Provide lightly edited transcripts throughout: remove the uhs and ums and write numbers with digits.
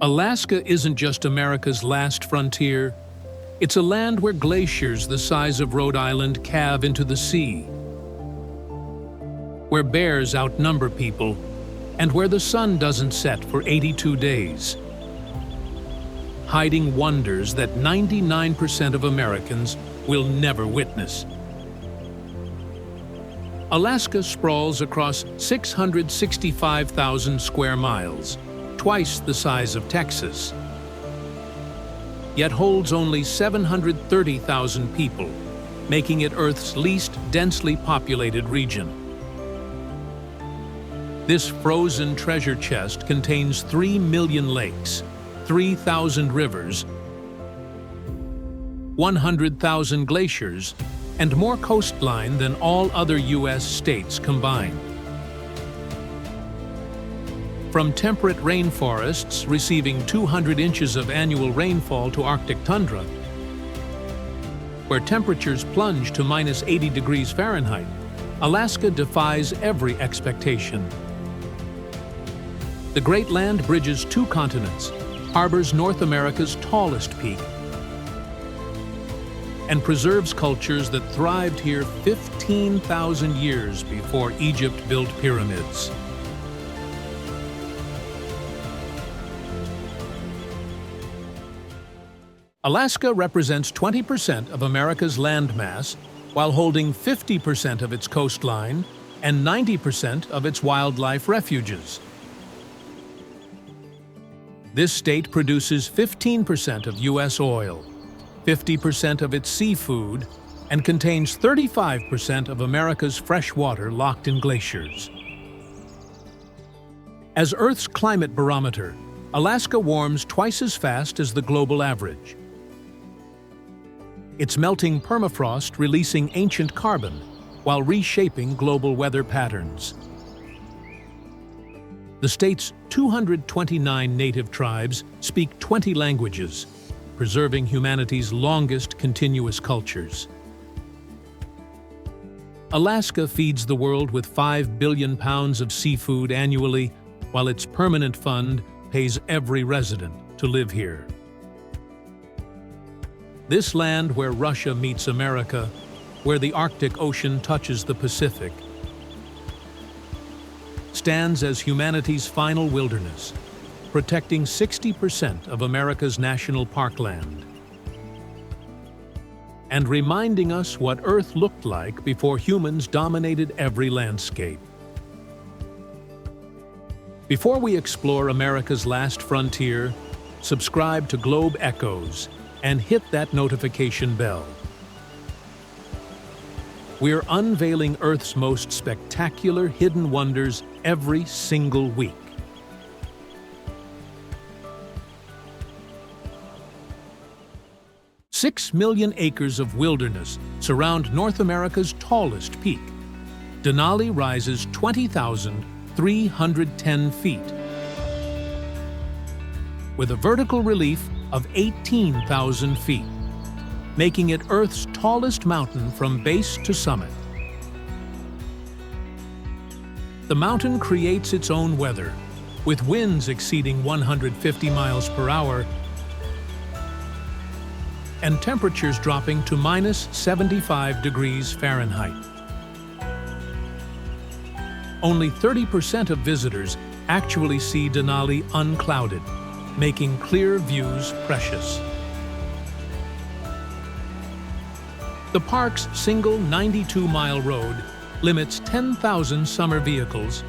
Alaska isn't just America's last frontier. It's a land where glaciers the size of Rhode Island calve into the sea, where bears outnumber people, and where the sun doesn't set for 82 days. Hiding wonders that 99% of Americans will never witness. Alaska sprawls across 665,000 square miles, twice the size of Texas, yet holds only 730,000 people, making it Earth's least densely populated region. This frozen treasure chest contains 3 million lakes, 3,000 rivers, 100,000 glaciers, and more coastline than all other U.S. states combined. From temperate rainforests receiving 200 inches of annual rainfall to Arctic tundra, where temperatures plunge to minus 80 degrees Fahrenheit, Alaska defies every expectation. The Great Land bridges 2 continents, harbors North America's tallest peak, and preserves cultures that thrived here 15,000 years before Egypt built pyramids. Alaska represents 20% of America's landmass, while holding 50% of its coastline and 90% of its wildlife refuges. This state produces 15% of U.S. oil, 50% of its seafood, and contains 35% of America's fresh water locked in glaciers. As Earth's climate barometer, Alaska warms twice as fast as the global average. It's melting permafrost releasing ancient carbon while reshaping global weather patterns. The state's 229 native tribes speak 20 languages, preserving humanity's longest continuous cultures. Alaska feeds the world with 5 billion pounds of seafood annually, while its permanent fund pays every resident to live here. This land where Russia meets America, where the Arctic Ocean touches the Pacific, stands as humanity's final wilderness, protecting 60% of America's national parkland, and reminding us what Earth looked like before humans dominated every landscape. Before we explore America's last frontier, subscribe to Globe Echoes and hit that notification bell. We're unveiling Earth's most spectacular hidden wonders every single week. Six million acres of wilderness surround North America's tallest peak. Denali rises 20,310 feet, with a vertical relief of 18,000 feet, making it Earth's tallest mountain from base to summit. The mountain creates its own weather, with winds exceeding 150 miles per hour and temperatures dropping to minus 75 degrees Fahrenheit. Only 30% of visitors actually see Denali unclouded, making clear views precious. The park's single 92-mile road limits 10,000 summer vehicles,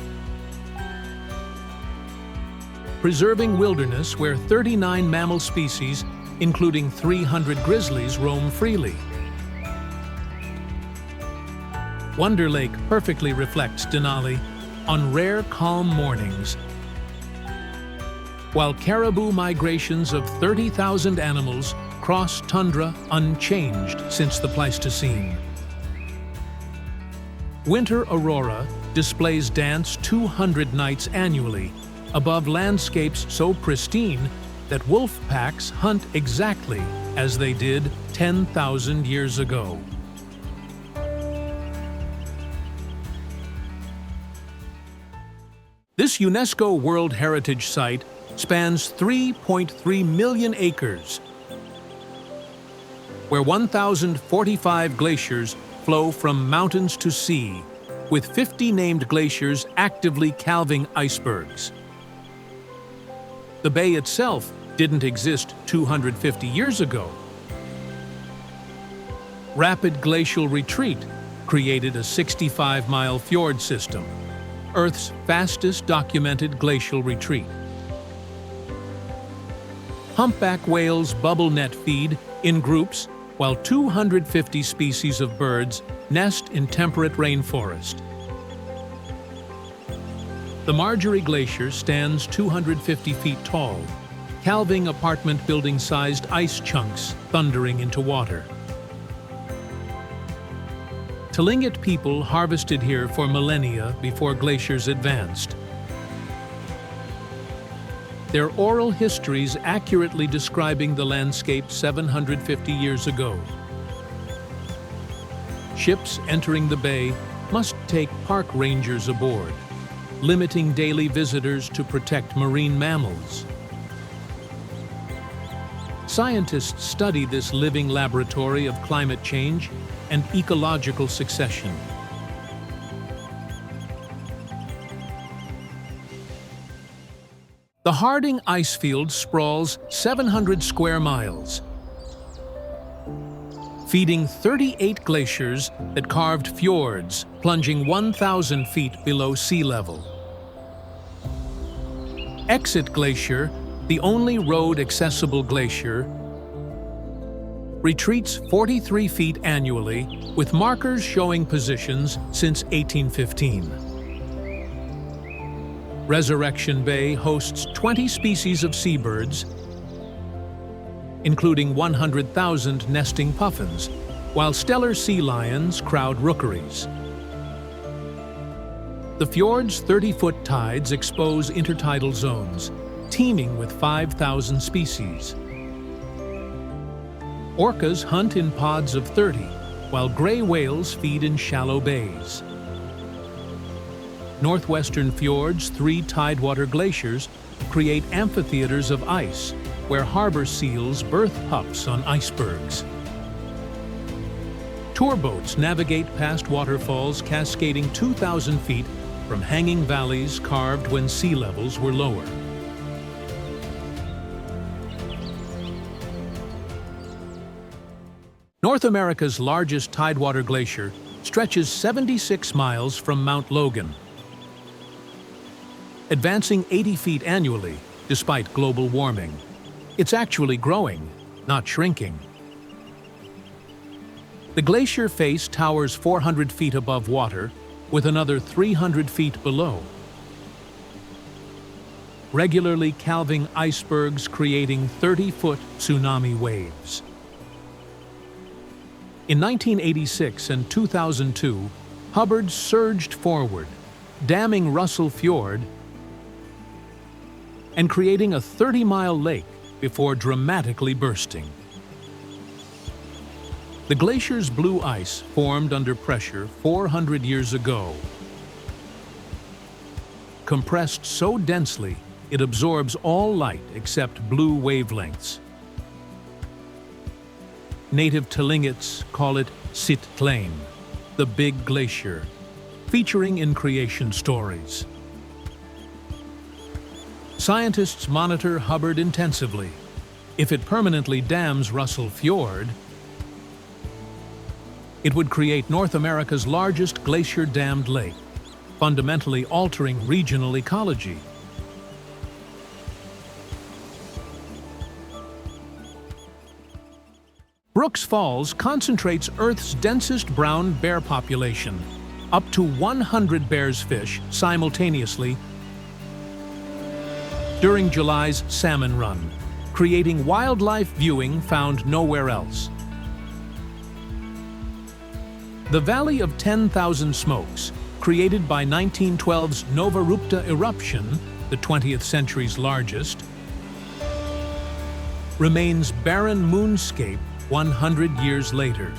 preserving wilderness where 39 mammal species, including 300 grizzlies, roam freely. Wonder Lake perfectly reflects Denali on rare calm mornings, while caribou migrations of 30,000 animals cross tundra unchanged since the Pleistocene. Winter aurora displays dance 200 nights annually above landscapes so pristine that wolf packs hunt exactly as they did 10,000 years ago. This UNESCO World Heritage Site spans 3.3 million acres, where 1,045 glaciers flow from mountains to sea, with 50 named glaciers actively calving icebergs. The bay itself didn't exist 250 years ago. Rapid glacial retreat created a 65-mile fjord system, Earth's fastest documented glacial retreat. Humpback whales bubble net feed in groups, while 250 species of birds nest in temperate rainforest. The Marjorie Glacier stands 250 feet tall, calving apartment building-sized ice chunks thundering into water. Tlingit people harvested here for millennia before glaciers advanced. Their oral histories accurately describing the landscape 750 years ago. Ships entering the bay must take park rangers aboard, limiting daily visitors to protect marine mammals. Scientists study this living laboratory of climate change and ecological succession. The Harding Icefield sprawls 700 square miles, feeding 38 glaciers that carved fjords plunging 1,000 feet below sea level. Exit Glacier, the only road-accessible glacier, retreats 43 feet annually, with markers showing positions since 1815. Resurrection Bay hosts 20 species of seabirds, including 100,000 nesting puffins, while stellar sea lions crowd rookeries. The fjord's 30-foot tides expose intertidal zones, teeming with 5,000 species. Orcas hunt in pods of 30, while gray whales feed in shallow bays. Northwestern Fjord's 3 tidewater glaciers create amphitheaters of ice, where harbor seals birth pups on icebergs. Tour boats navigate past waterfalls cascading 2,000 feet from hanging valleys carved when sea levels were lower. North America's largest tidewater glacier stretches 76 miles from Mount Logan, advancing 80 feet annually despite global warming. It's actually growing, not shrinking. The glacier face towers 400 feet above water, with another 300 feet below, regularly calving icebergs creating 30-foot tsunami waves. In 1986 and 2002, Hubbard surged forward, damming Russell Fjord and creating a 30-mile lake before dramatically bursting. The glacier's blue ice formed under pressure 400 years ago. Compressed so densely, it absorbs all light except blue wavelengths. Native Tlingits call it Sit Tlain, the Big Glacier, featuring in creation stories. Scientists monitor Hubbard intensively. If it permanently dams Russell Fjord, it would create North America's largest glacier-dammed lake, fundamentally altering regional ecology. Brooks Falls concentrates Earth's densest brown bear population. Up to 100 bears fish simultaneously during July's salmon run, creating wildlife viewing found nowhere else. The Valley of 10,000 Smokes, created by 1912's Nova Rupta eruption, the 20th century's largest, remains barren moonscape 100 years later.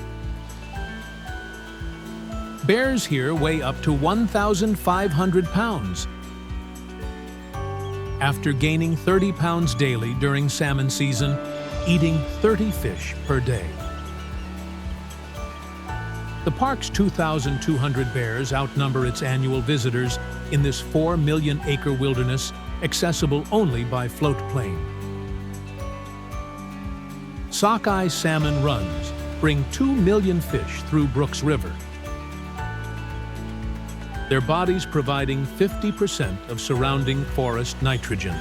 Bears here weigh up to 1,500 pounds, after gaining 30 pounds daily during salmon season, eating 30 fish per day. The park's 2,200 bears outnumber its annual visitors in this 4 million-acre wilderness, accessible only by float plane. Sockeye salmon runs bring 2 million fish through Brooks River, their bodies providing 50% of surrounding forest nitrogen.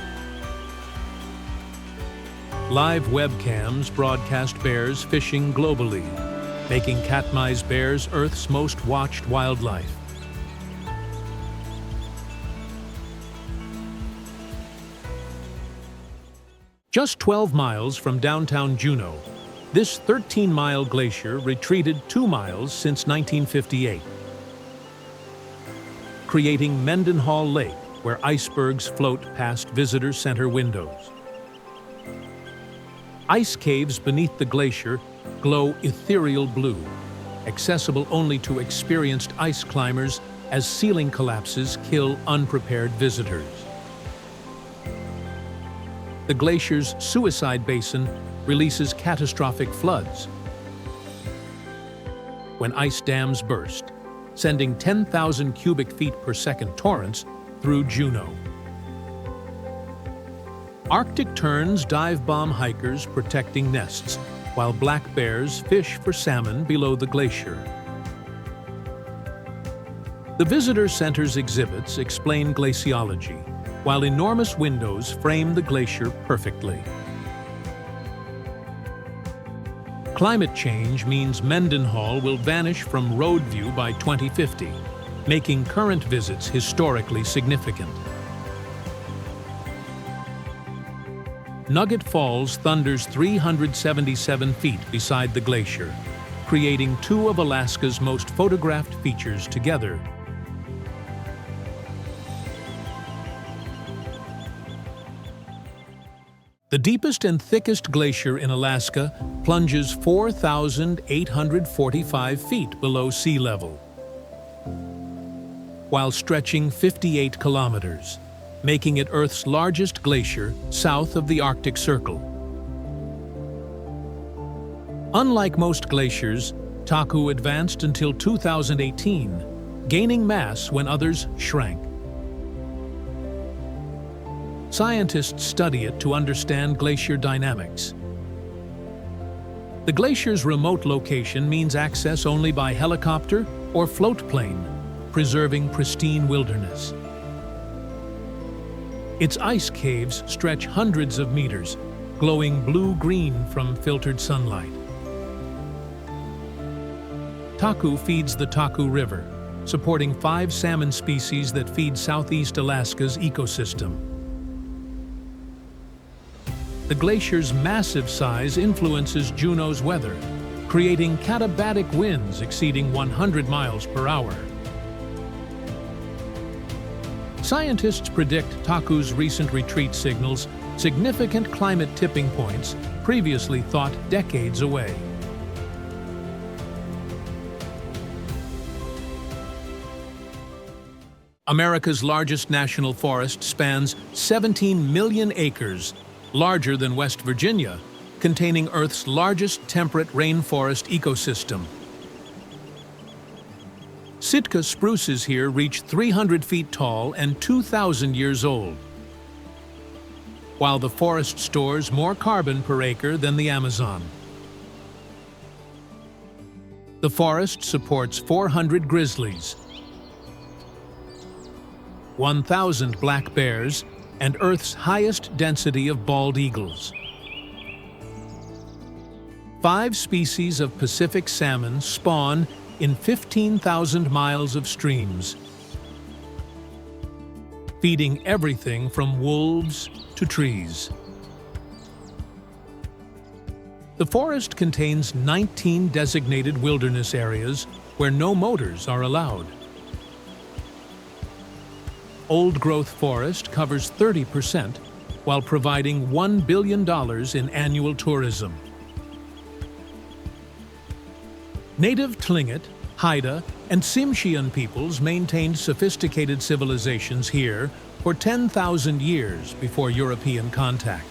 Live webcams broadcast bears fishing globally, making KATMAI's bears Earth's most watched wildlife. Just 12 miles from downtown Juneau, this 13-mile glacier retreated 2 miles since 1958, creating Mendenhall Lake, where icebergs float past visitor center windows. Ice caves beneath the glacier glow ethereal blue, accessible only to experienced ice climbers as ceiling collapses kill unprepared visitors. The glacier's suicide basin releases catastrophic floods when ice dams burst, sending 10,000 cubic feet per second torrents through Juneau. Arctic terns dive bomb hikers protecting nests, while black bears fish for salmon below the glacier. The visitor center's exhibits explain glaciology, while enormous windows frame the glacier perfectly. Climate change means Mendenhall will vanish from road view by 2050, making current visits historically significant. Nugget Falls thunders 377 feet beside the glacier, creating two of Alaska's most photographed features together. The deepest and thickest glacier in Alaska plunges 4,845 feet below sea level, while stretching 58 kilometers, making it Earth's largest glacier south of the Arctic Circle. Unlike most glaciers, TAKU advanced until 2018, gaining mass when others shrank. Scientists study it to understand glacier dynamics. The glacier's remote location means access only by helicopter or float plane, preserving pristine wilderness. Its ice caves stretch hundreds of meters, glowing blue-green from filtered sunlight. TAKU feeds the TAKU River, supporting 5 salmon species that feed southeast Alaska's ecosystem. The glacier's massive size influences Juneau's weather, creating katabatic winds exceeding 100 miles per hour. Scientists predict TAKU's recent retreat signals significant climate tipping points previously thought decades away. America's largest national forest spans 17 million acres, larger than West Virginia, containing Earth's largest temperate rainforest ecosystem. Sitka spruces here reach 300 feet tall and 2,000 years old, while the forest stores more carbon per acre than the Amazon. The forest supports 400 grizzlies, 1,000 black bears, and Earth's highest density of bald eagles. 5 species of Pacific salmon spawn in 15,000 miles of streams, feeding everything from wolves to trees. The forest contains 19 designated wilderness areas where no motors are allowed. Old-growth forest covers 30%, while providing $1 billion in annual tourism. Native Tlingit, Haida, and Tsimshian peoples maintained sophisticated civilizations here for 10,000 years before European contact.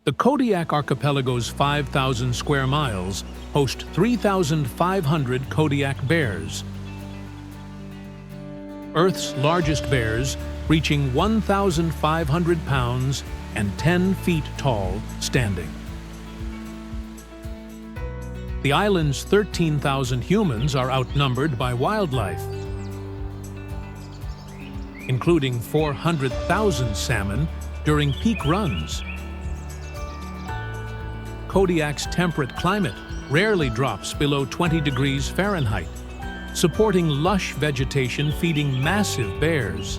The Kodiak Archipelago's 5,000 square miles host 3,500 Kodiak bears, Earth's largest bears, reaching 1,500 pounds and 10 feet tall standing. The island's 13,000 humans are outnumbered by wildlife, including 400,000 salmon during peak runs. Kodiak's temperate climate rarely drops below 20 degrees Fahrenheit, supporting lush vegetation feeding massive bears.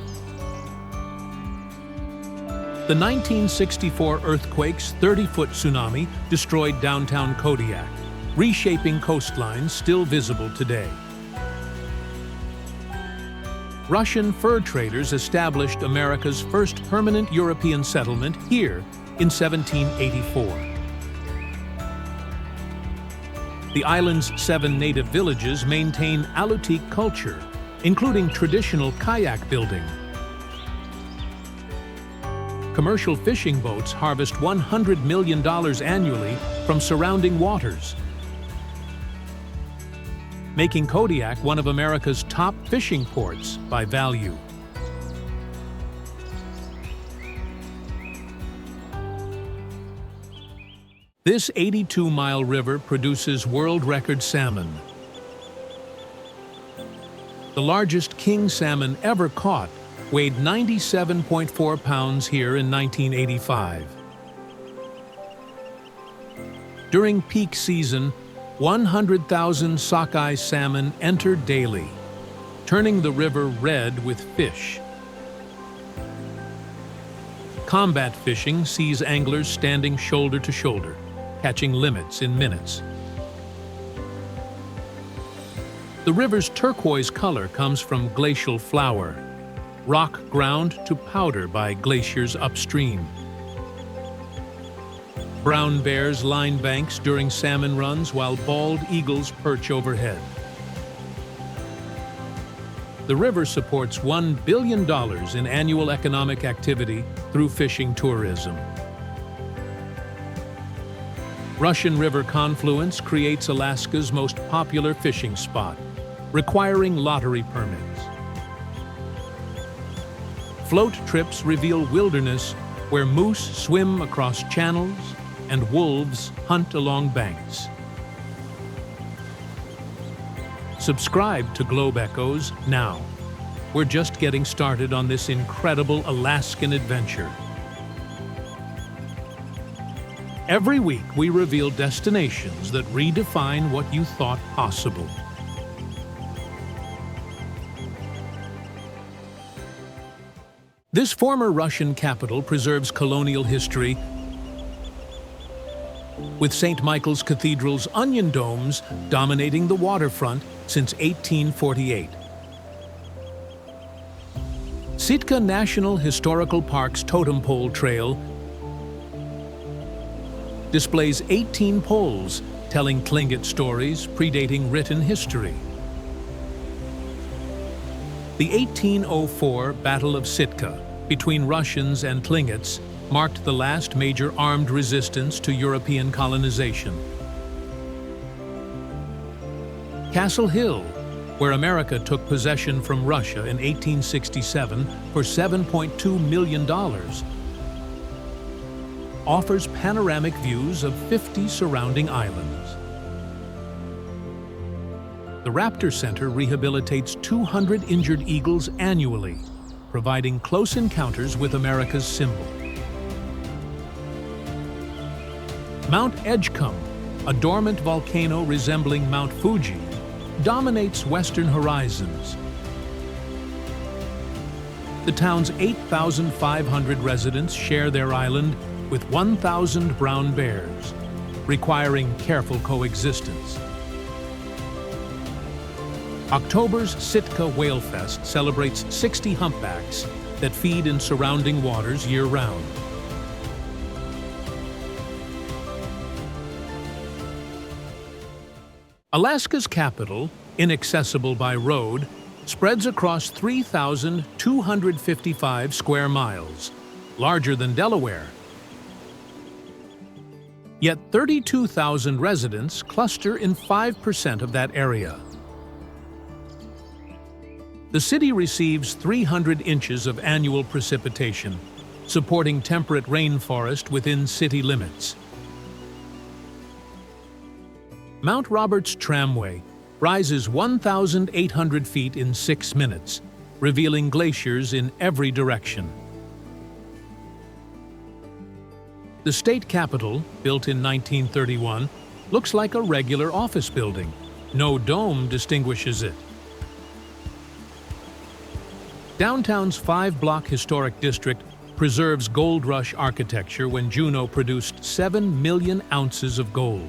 The 1964 earthquake's 30-foot tsunami destroyed downtown Kodiak, reshaping coastlines still visible today. Russian fur traders established America's first permanent European settlement here in 1784. The island's 7 native villages maintain Alutiiq culture, including traditional kayak building. Commercial fishing boats harvest $100 million annually from surrounding waters, making Kodiak one of America's top fishing ports by value. This 82-mile river produces world record salmon. The largest king salmon ever caught weighed 97.4 pounds here in 1985. During peak season, 100,000 sockeye salmon enter daily, turning the river red with fish. Combat fishing sees anglers standing shoulder to shoulder, catching limits in minutes. The river's turquoise color comes from glacial flour, rock ground to powder by glaciers upstream. Brown bears line banks during salmon runs while bald eagles perch overhead. The river supports $1 billion in annual economic activity through fishing tourism. Russian River confluence creates Alaska's most popular fishing spot, requiring lottery permits. Float trips reveal wilderness where moose swim across channels and wolves hunt along banks. Subscribe to Globe Echoes now. We're just getting started on this incredible Alaskan adventure. Every week, we reveal destinations that redefine what you thought possible. This former Russian capital preserves colonial history, with St. Michael's Cathedral's onion domes dominating the waterfront since 1848. Sitka National Historical Park's Totem Pole Trail displays 18 poles telling Tlingit stories predating written history. The 1804 Battle of Sitka between Russians and Tlingits marked the last major armed resistance to European colonization. Castle Hill, where America took possession from Russia in 1867 for $7.2 million, offers panoramic views of 50 surrounding islands. The Raptor Center rehabilitates 200 injured eagles annually, providing close encounters with America's symbol. Mount Edgecumbe, a dormant volcano resembling Mount Fuji, dominates western horizons. The town's 8,500 residents share their island with 1,000 brown bears, requiring careful coexistence. October's Sitka Whale Fest celebrates 60 humpbacks that feed in surrounding waters year-round. Alaska's capital, inaccessible by road, spreads across 3,255 square miles, larger than Delaware. Yet 32,000 residents cluster in 5% of that area. The city receives 300 inches of annual precipitation, supporting temperate rainforest within city limits. Mount Roberts Tramway rises 1,800 feet in 6 minutes, revealing glaciers in every direction. The state capitol, built in 1931, looks like a regular office building. No dome distinguishes it. Downtown's 5-block historic district preserves Gold Rush architecture when Juneau produced 7 million ounces of gold.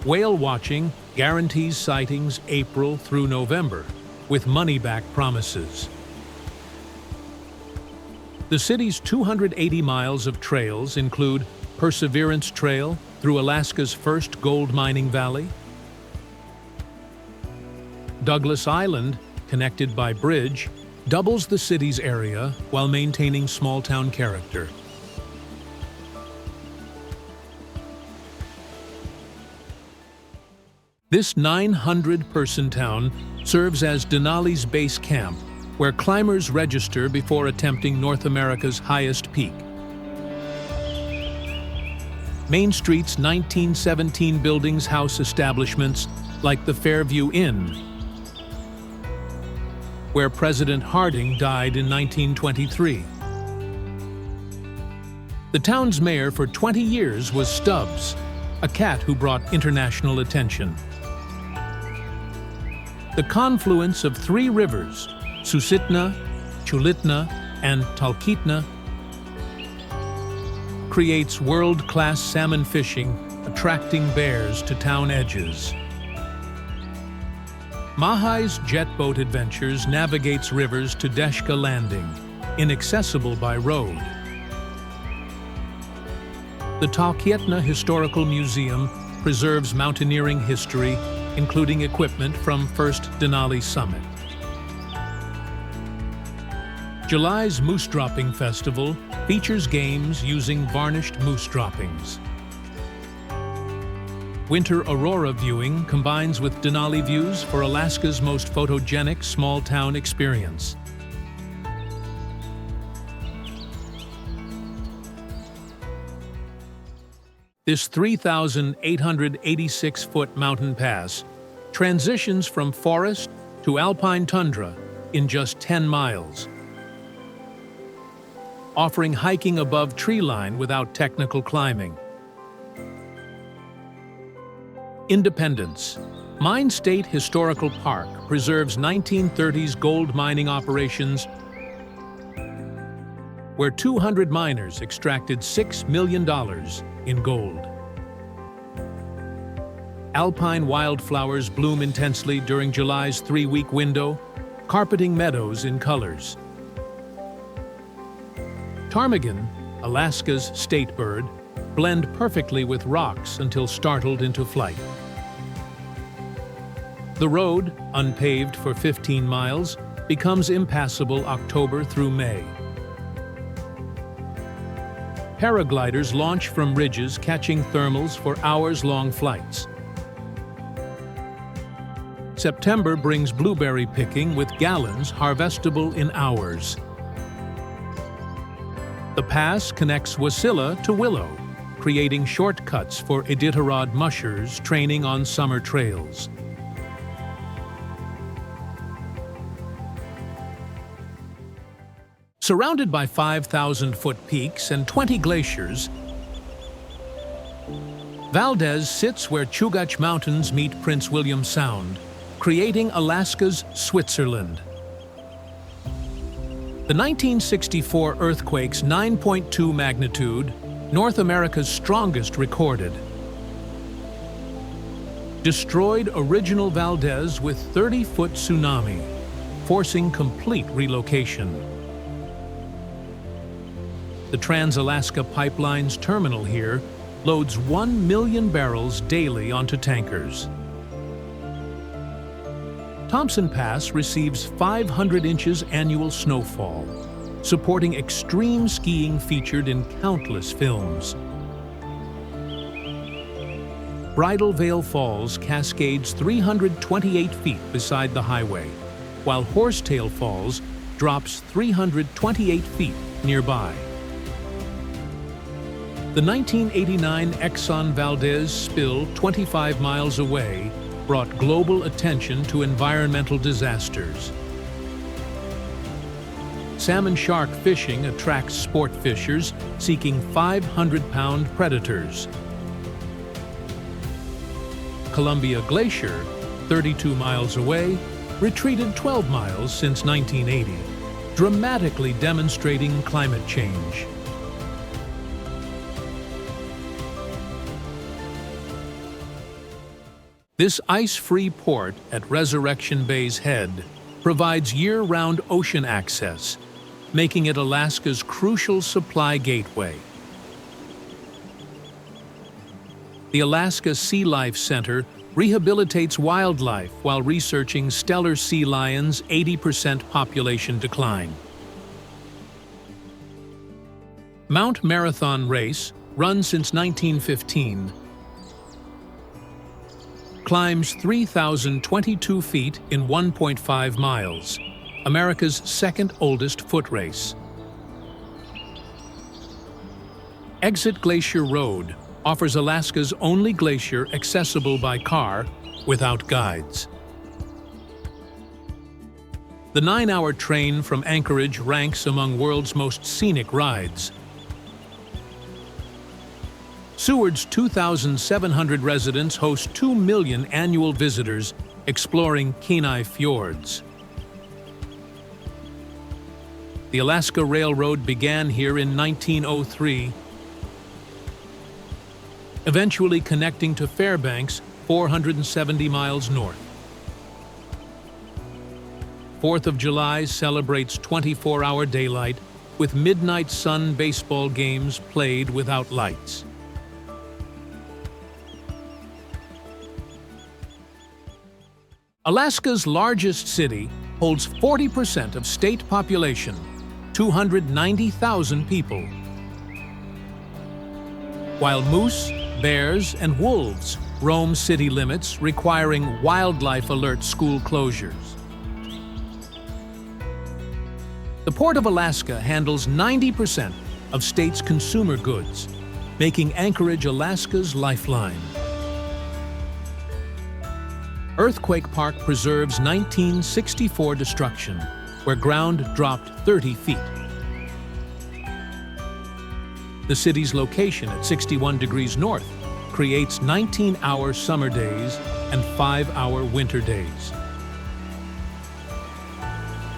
Whale watching guarantees sightings April through November, with money-back promises. The city's 280 miles of trails include Perseverance Trail through Alaska's first gold mining valley, Douglas Island, connected by bridge, doubles the city's area while maintaining small-town character. This 900-person town serves as Denali's base camp, where climbers register before attempting North America's highest peak. Main Street's 1917 buildings house establishments like the Fairview Inn, where President Harding died in 1923. The town's mayor for 20 years was Stubbs, a cat who brought international attention. The confluence of 3 rivers, Susitna, Chulitna, and Talkeetna, creates world-class salmon fishing, attracting bears to town edges. Mahai's jet boat adventures navigates rivers to Deshka Landing, inaccessible by road. The Talkeetna Historical Museum preserves mountaineering history, including equipment from first Denali summit. July's Moose Dropping Festival features games using varnished moose droppings. Winter aurora viewing combines with Denali views for Alaska's most photogenic small-town experience. This 3,886-foot mountain pass transitions from forest to alpine tundra in just 10 miles, offering hiking above tree line without technical climbing. Independence. Mine State Historical Park preserves 1930s gold mining operations where 200 miners extracted $6 million in gold. Alpine wildflowers bloom intensely during July's 3-week window, carpeting meadows in colors. Ptarmigan, Alaska's state bird, blend perfectly with rocks until startled into flight. The road, unpaved for 15 miles, becomes impassable October through May. Paragliders launch from ridges, catching thermals for hours-long flights. September brings blueberry picking with gallons harvestable in hours. The pass connects Wasilla to Willow, creating shortcuts for Iditarod mushers training on summer trails. Surrounded by 5,000-foot peaks and 20 glaciers, Valdez sits where Chugach Mountains meet Prince William Sound, creating Alaska's Switzerland. The 1964 earthquake's 9.2 magnitude, North America's strongest recorded, destroyed original Valdez with 30-foot tsunami, forcing complete relocation. The Trans-Alaska Pipeline's terminal here loads 1 million barrels daily onto tankers. Thompson Pass receives 500 inches annual snowfall, supporting extreme skiing featured in countless films. Bridal Veil Falls cascades 328 feet beside the highway, while Horsetail Falls drops 328 feet nearby. The 1989 Exxon Valdez spill 25 miles away brought global attention to environmental disasters. Salmon shark fishing attracts sport fishers seeking 500-pound predators. Columbia Glacier, 32 miles away, retreated 12 miles since 1980, dramatically demonstrating climate change. This ice-free port at Resurrection Bay's head provides year-round ocean access, making it Alaska's crucial supply gateway. The Alaska Sea Life Center rehabilitates wildlife while researching stellar sea lions' 80% population decline. Mount Marathon Race, run since 1915, climbs 3,022 feet in 1.5 miles, America's second oldest foot race. Exit Glacier Road offers Alaska's only glacier accessible by car without guides. The 9-hour train from Anchorage ranks among world's most scenic rides. Seward's 2,700 residents host 2 million annual visitors exploring KENAI Fjords. The Alaska Railroad began here in 1903, eventually connecting to Fairbanks, 470 miles north. 4th of July celebrates 24-hour daylight with midnight sun baseball games played without lights. Alaska's largest city holds 40% of state population, 290,000 people. While moose, bears, and wolves roam city limits, requiring wildlife alert school closures. The Port of Alaska handles 90% of state's consumer goods, making Anchorage Alaska's lifeline. Earthquake Park preserves 1964 destruction, where ground dropped 30 feet. The city's location at 61 degrees north creates 19-hour summer days and 5-hour winter days.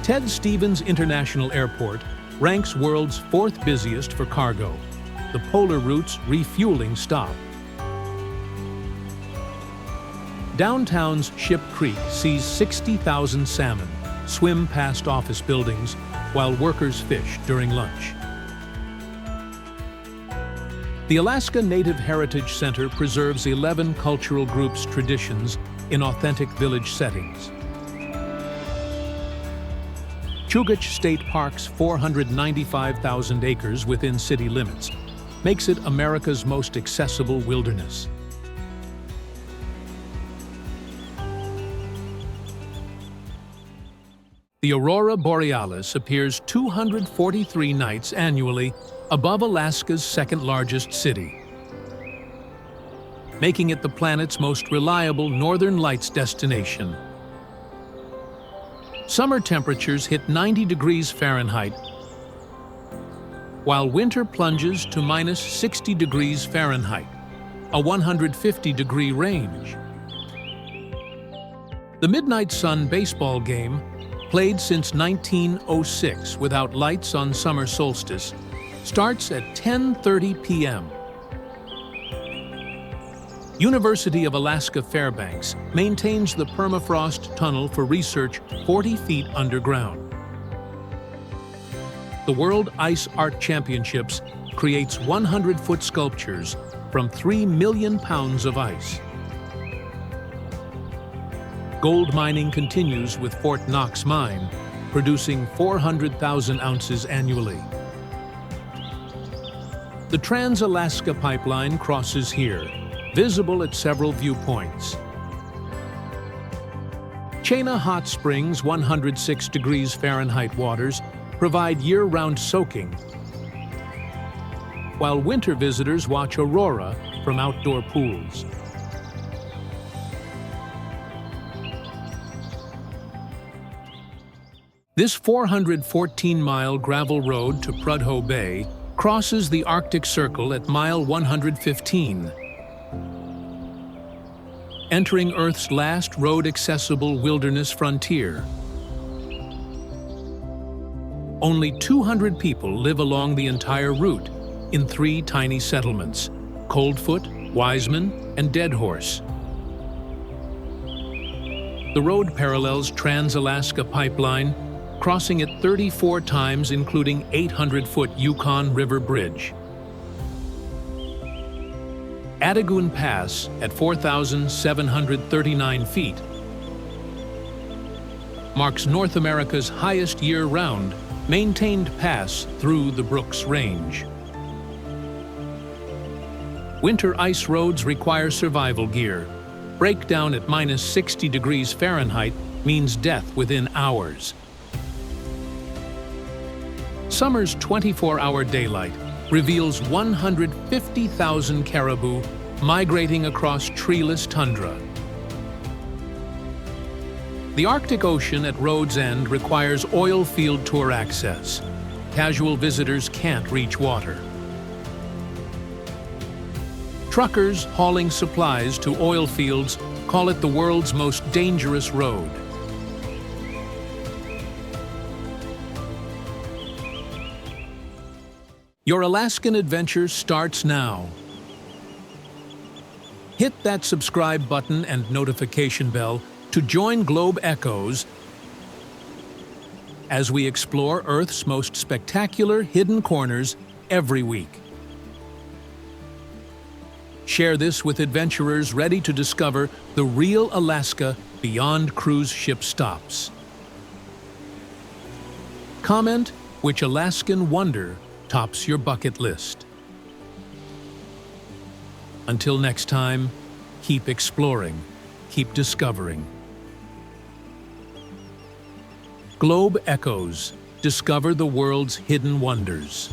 Ted Stevens International Airport ranks world's 4th busiest for cargo, the Polar Route's refueling stop. Downtown's Ship Creek sees 60,000 salmon swim past office buildings while workers fish during lunch. The Alaska Native Heritage Center preserves 11 cultural groups' traditions in authentic village settings. Chugach State Park's 495,000 acres within city limits makes it America's most accessible wilderness. The aurora borealis appears 243 nights annually above Alaska's second-largest city, making it the planet's most reliable northern lights destination. Summer temperatures hit 90 degrees Fahrenheit, while winter plunges to minus 60 degrees Fahrenheit, a 150-degree range. The Midnight Sun baseball game, played since 1906 without lights on summer solstice, starts at 10:30 p.m. University of Alaska Fairbanks maintains the permafrost tunnel for research 40 feet underground. The World Ice Art Championships creates 100-foot sculptures from 3 million pounds of ice. Gold mining continues with Fort Knox Mine, producing 400,000 ounces annually. The Trans-Alaska Pipeline crosses here, visible at several viewpoints. Chena Hot Springs 106 degrees Fahrenheit waters provide year-round soaking, while winter visitors watch aurora from outdoor pools. This 414-mile gravel road to Prudhoe Bay crosses the Arctic Circle at mile 115, entering Earth's last road-accessible wilderness frontier. Only 200 people live along the entire route in 3 tiny settlements: Coldfoot, Wiseman, and Deadhorse. The road parallels Trans-Alaska Pipeline, crossing it 34 times, including 800-foot Yukon River Bridge. Atagoon Pass, at 4,739 feet, marks North America's highest year-round maintained pass through the Brooks Range. Winter ice roads require survival gear. Breakdown at minus 60 degrees Fahrenheit means death within hours. Summer's 24-hour daylight reveals 150,000 caribou migrating across treeless tundra. The Arctic Ocean at Road's End requires oil field tour access. Casual visitors can't reach water. Truckers hauling supplies to oil fields call it the world's most dangerous road. Your Alaskan adventure starts now. Hit that subscribe button and notification bell to join Globe Echoes as we explore Earth's most spectacular hidden corners every week. Share this with adventurers ready to discover the real Alaska beyond cruise ship stops. Comment which Alaskan wonder tops your bucket list. Until next time, keep exploring, keep discovering. Globe Echoes. Discover the world's hidden wonders.